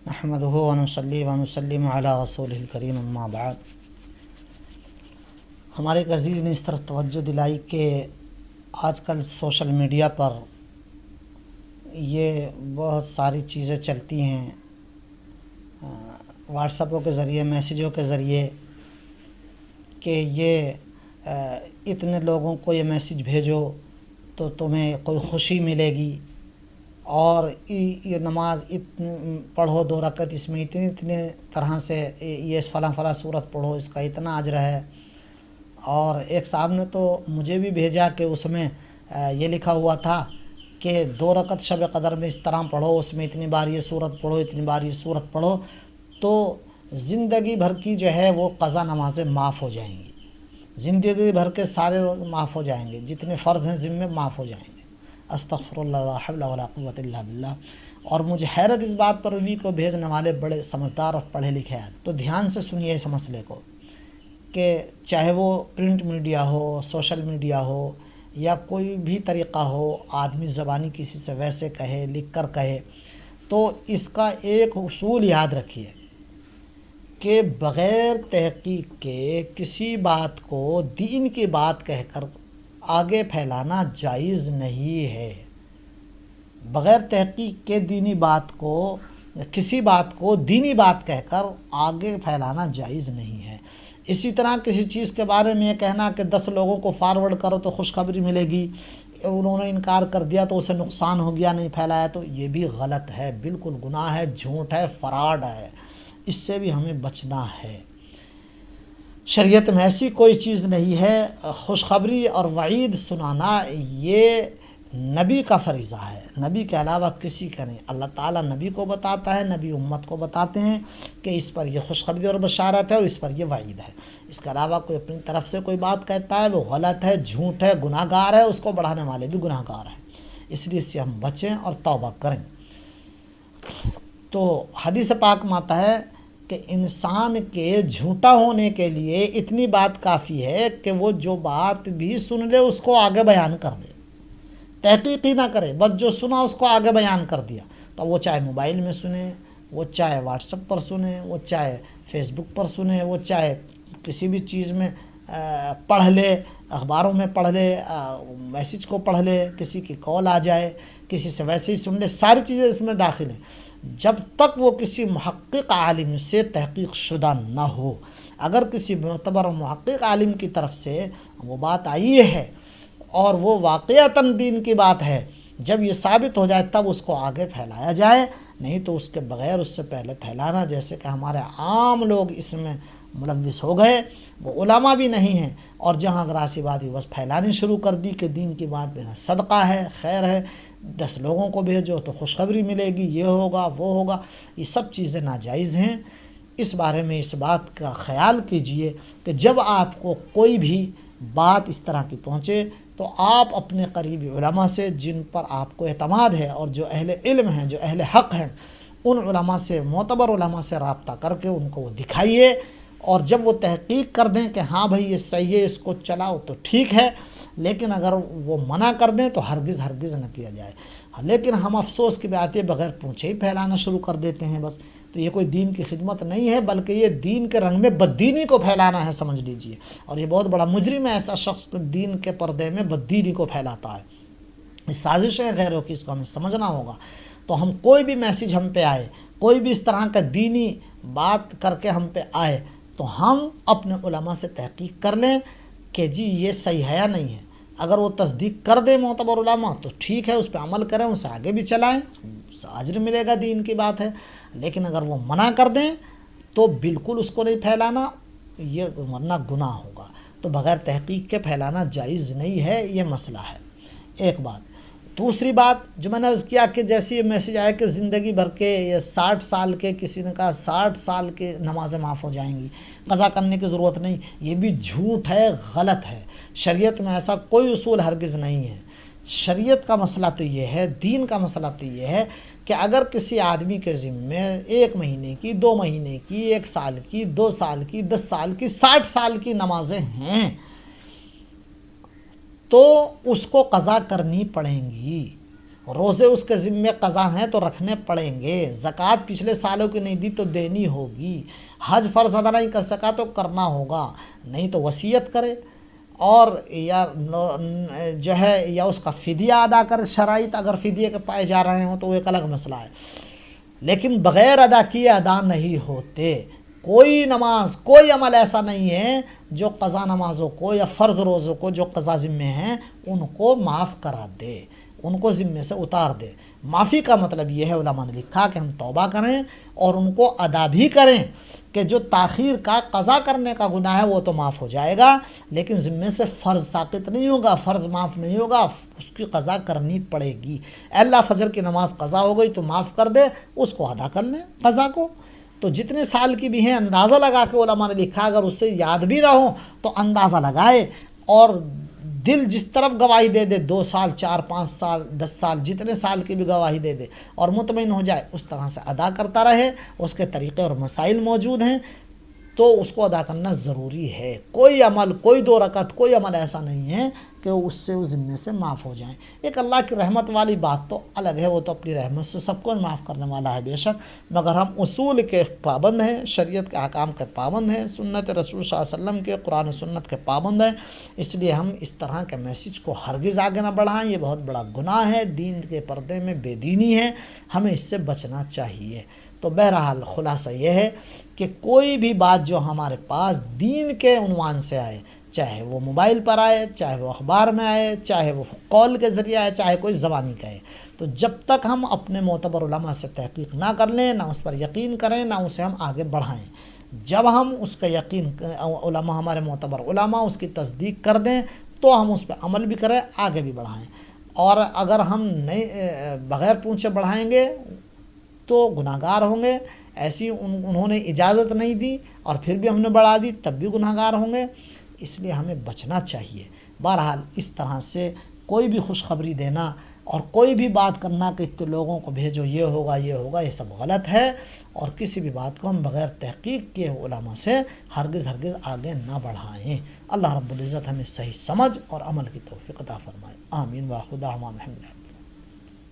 نحمده ونصلي ونسلم علی رسوله الکریم اما بعد۔ ہمارے ایک عزیز نے اس طرف توجہ دلائی کہ آج کل سوشل میڈیا پر یہ بہت ساری چیزیں چلتی ہیں، واٹس ایپوں کے ذریعے، میسیجوں کے ذریعے، کہ یہ اتنے لوگوں کو یہ میسیج بھیجو تو تمہیں کوئی خوشی ملے گی، اور یہ نماز پڑھو 2 رکعت، اس میں اتنے طرح سے یہ فلاں صورت پڑھو، اس کا اتنا اجر ہے۔ اور ایک صاحب نے تو مجھے بھی بھیجا کہ اس میں یہ لکھا ہوا تھا کہ 2 رکعت شب قدر میں اس طرح پڑھو، اس میں اتنی بار یہ صورت پڑھو، اتنی بار یہ صورت پڑھو، تو زندگی بھر کی جو ہے وہ قضا نمازیں معاف ہو جائیں گی، زندگی بھر کے سارے روز معاف ہو جائیں گے، جتنے فرض ہیں ذمے معاف ہو جائیں گے۔ استغفر اللہ لا حول ولا قوت الا باللہ۔ اور مجھے حیرت اس بات پر ہوئی کو بھیجنے والے بڑے سمجھدار اور پڑھے لکھے ہیں، تو دھیان سے سنیے اس مسئلے کو کہ چاہے وہ پرنٹ میڈیا ہو، سوشل میڈیا ہو، یا کوئی بھی طریقہ ہو، آدمی زبانی کسی سے ویسے کہے، لکھ کر کہے، تو اس کا ایک اصول یاد رکھیے کہ بغیر تحقیق کے کسی بات کو دین کی بات کہہ کر آگے پھیلانا جائز نہیں ہے۔ بغیر تحقیق کے دینی بات کو، کسی بات کو دینی بات کہہ کر آگے پھیلانا جائز نہیں ہے۔ اسی طرح کسی چیز کے بارے میں یہ کہنا کہ 10 لوگوں کو فارورڈ کرو تو خوشخبری ملے گی، انہوں نے انکار کر دیا تو اسے نقصان ہو گیا، نہیں پھیلایا، تو یہ بھی غلط ہے، بالکل گناہ ہے، جھوٹ ہے، فراڈ ہے، اس سے بھی ہمیں بچنا ہے۔ شریعت میں ایسی کوئی چیز نہیں ہے۔ خوشخبری اور وعید سنانا یہ نبی کا فریضہ ہے، نبی کے علاوہ کسی کا نہیں۔ اللہ تعالیٰ نبی کو بتاتا ہے، نبی امت کو بتاتے ہیں کہ اس پر یہ خوشخبری اور بشارت ہے اور اس پر یہ وعید ہے۔ اس کے علاوہ کوئی اپنی طرف سے کوئی بات کہتا ہے وہ غلط ہے، جھوٹ ہے، گناہ گار ہے، اس کو بڑھانے والے بھی گناہ گار ہیں، اس لیے اس سے ہم بچیں اور توبہ کریں۔ تو حدیث پاک میں آتا ہے کہ انسان کے جھوٹا ہونے کے لیے اتنی بات کافی ہے کہ وہ جو بات بھی سن لے اس کو آگے بیان کر دے، تحقیق ہی نہ کرے، بس جو سنا اس کو آگے بیان کر دیا۔ تو وہ چاہے موبائل میں سنے، وہ چاہے واٹس ایپ پر سنے، وہ چاہے فیس بک پر سنے، وہ چاہے کسی بھی چیز میں پڑھ لے، اخباروں میں پڑھ لے، میسیج کو پڑھ لے، کسی کی کال آ جائے، کسی سے ویسے ہی سن لے، ساری چیزیں اس میں داخل ہیں، جب تک وہ کسی محقق عالم سے تحقیق شدہ نہ ہو۔ اگر کسی معتبر محقق عالم کی طرف سے وہ بات آئی ہے اور وہ واقعتاً دین کی بات ہے، جب یہ ثابت ہو جائے تب اس کو آگے پھیلایا جائے، نہیں تو اس کے بغیر اس سے پہلے پھیلانا، جیسے کہ ہمارے عام لوگ اس میں ملوث ہو گئے، وہ علماء بھی نہیں ہیں، اور جہاں غراسی بات بس پھیلانی شروع کر دی کہ دین کی بات میں صدقہ ہے، خیر ہے، 10 لوگوں کو بھیجو تو خوشخبری ملے گی، یہ ہوگا وہ ہوگا، یہ سب چیزیں ناجائز ہیں۔ اس بارے میں اس بات کا خیال کیجئے کہ جب آپ کو کوئی بھی بات اس طرح کی پہنچے تو آپ اپنے قریبی علماء سے، جن پر آپ کو اعتماد ہے اور جو اہل علم ہیں، جو اہل حق ہیں، ان علماء سے، معتبر علماء سے رابطہ کر کے ان کو وہ دکھائیے، اور جب وہ تحقیق کر دیں کہ ہاں بھائی یہ صحیح ہے، اس کو چلاؤ تو ٹھیک ہے، لیکن اگر وہ منع کر دیں تو ہرگز نہ کیا جائے۔ لیکن ہم افسوس کی بات ہے بغیر پوچھے ہی پھیلانا شروع کر دیتے ہیں بس، تو یہ کوئی دین کی خدمت نہیں ہے، بلکہ یہ دین کے رنگ میں بددینی کو پھیلانا ہے، سمجھ لیجئے۔ اور یہ بہت بڑا مجرم ہے ایسا شخص دین کے پردے میں بددینی کو پھیلاتا ہے، یہ سازش ہے غیروں کی، اس کو ہمیں سمجھنا ہوگا۔ تو ہم کوئی بھی میسیج ہم پہ آئے، کوئی بھی اس طرح کا دینی بات کر کے ہم پہ آئے، تو ہم اپنے علماء سے تحقیق کر لیں کہ جی یہ صحیح ہے یا نہیں ہے۔ اگر وہ تصدیق کر دے معتبر علماء تو ٹھیک ہے، اس پہ عمل کریں، اسے آگے بھی چلائیں، اجر ملے گا، دین کی بات ہے۔ لیکن اگر وہ منع کر دیں تو بالکل اس کو نہیں پھیلانا، یہ ورنہ گناہ ہوگا۔ تو بغیر تحقیق کے پھیلانا جائز نہیں ہے، یہ مسئلہ ہے، ایک بات۔ دوسری بات جو میں نے عرض کیا کہ جیسے یہ میسیج آیا کہ زندگی بھر کے، یہ 60 سال کے، کسی نے کہا 60 سال کے نمازیں معاف ہو جائیں گی، قضا کرنے کی ضرورت نہیں، یہ بھی جھوٹ ہے، غلط ہے۔ شریعت میں ایسا کوئی اصول ہرگز نہیں ہے۔ شریعت کا مسئلہ تو یہ ہے، دین کا مسئلہ تو یہ ہے کہ اگر کسی آدمی کے ذمے 1 مہینے کی، 2 مہینے کی، 1 سال کی، 2 سال کی، 10 سال کی، 60 سال کی نمازیں ہیں تو اس کو قضا کرنی پڑیں گی، روزے اس کے ذمے قضا ہیں تو رکھنے پڑیں گے، زکوٰۃ پچھلے سالوں کی نہیں دی تو دینی ہوگی، حج فرض ادا نہیں کر سکا تو کرنا ہوگا، نہیں تو وصیت کرے، اور یا جو ہے یا اس کا فدیہ ادا کر، شرائط اگر فدیے کے پائے جا رہے ہوں تو وہ ایک الگ مسئلہ ہے، لیکن بغیر ادا کیے ادا نہیں ہوتے۔ کوئی نماز، کوئی عمل ایسا نہیں ہے جو قضا نمازوں کو یا فرض روزوں کو جو قضا ذمے ہیں ان کو معاف کرا دے، ان کو ذمے سے اتار دے۔ معافی کا مطلب یہ ہے، علماء نے لکھا کہ ہم توبہ کریں اور ان کو ادا بھی کریں، کہ جو تاخیر کا قضا کرنے کا گناہ ہے وہ تو معاف ہو جائے گا، لیکن ذمے سے فرض ساقط نہیں ہوگا، فرض معاف نہیں ہوگا، اس کی قضا کرنی پڑے گی۔ اے اللہ فجر کی نماز قضا ہو گئی تو معاف کر دے، اس کو ادا کر لیں قضا کو۔ تو جتنے سال کی بھی ہیں اندازہ لگا کے علماء نے لکھا، اگر اس سے یاد بھی رہو تو اندازہ لگائے، اور دل جس طرف گواہی دے دے، 2 سال 4 5 سال 10 سال جتنے سال کی بھی گواہی دے دے اور مطمئن ہو جائے، اس طرح سے ادا کرتا رہے۔ اس کے طریقے اور مسائل موجود ہیں تو اس کو ادا کرنا ضروری ہے۔ کوئی عمل، کوئی 2 رکعت، کوئی عمل ایسا نہیں ہے کہ اس سے اس ذمے سے معاف ہو جائیں۔ ایک اللہ کی رحمت والی بات تو الگ ہے، وہ تو اپنی رحمت سے سب کو معاف کرنے والا ہے بے شک، مگر ہم اصول کے پابند ہیں، شریعت کے احکام کے پابند ہیں، سنت رسول صلی اللہ علیہ وسلم کے، قرآن و سنت کے پابند ہیں، اس لیے ہم اس طرح کے میسیج کو ہرگز آگے نہ بڑھائیں، یہ بہت بڑا گناہ ہے، دین کے پردے میں بے دینی ہے، ہمیں اس سے بچنا چاہیے۔ تو بہرحال خلاصہ یہ ہے کہ کوئی بھی بات جو ہمارے پاس دین کے عنوان سے آئے، چاہے وہ موبائل پر آئے، چاہے وہ اخبار میں آئے، چاہے وہ قول کے ذریعے آئے، چاہے کوئی زبانی کہے، تو جب تک ہم اپنے معتبر علماء سے تحقیق نہ کر لیں، نہ اس پر یقین کریں، نہ اسے ہم آگے بڑھائیں، جب ہم اس کا یقین، علماء ہمارے معتبر علماء اس کی تصدیق کر دیں تو ہم اس پہ عمل بھی کریں، آگے بھی بڑھائیں۔ اور اگر ہم نہیں بغیر پوچھے بڑھائیں گے تو گناہ گار ہوں گے، ایسی انہوں نے اجازت نہیں دی اور پھر بھی ہم نے بڑھا دی، تب بھی گناہ گار ہوں گے، اس لیے ہمیں بچنا چاہیے۔ بہرحال اس طرح سے کوئی بھی خوشخبری دینا اور کوئی بھی بات کرنا کہ اتنے لوگوں کو بھیجو، یہ ہوگا یہ ہوگا، یہ سب غلط ہے، اور کسی بھی بات کو ہم بغیر تحقیق کیے علماء سے ہرگز آگے نہ بڑھائیں۔ اللہ رب العزت ہمیں صحیح سمجھ اور عمل کی توفیق عطا فرمائے، آمین۔ وآخر دعوانا الحمدللہ۔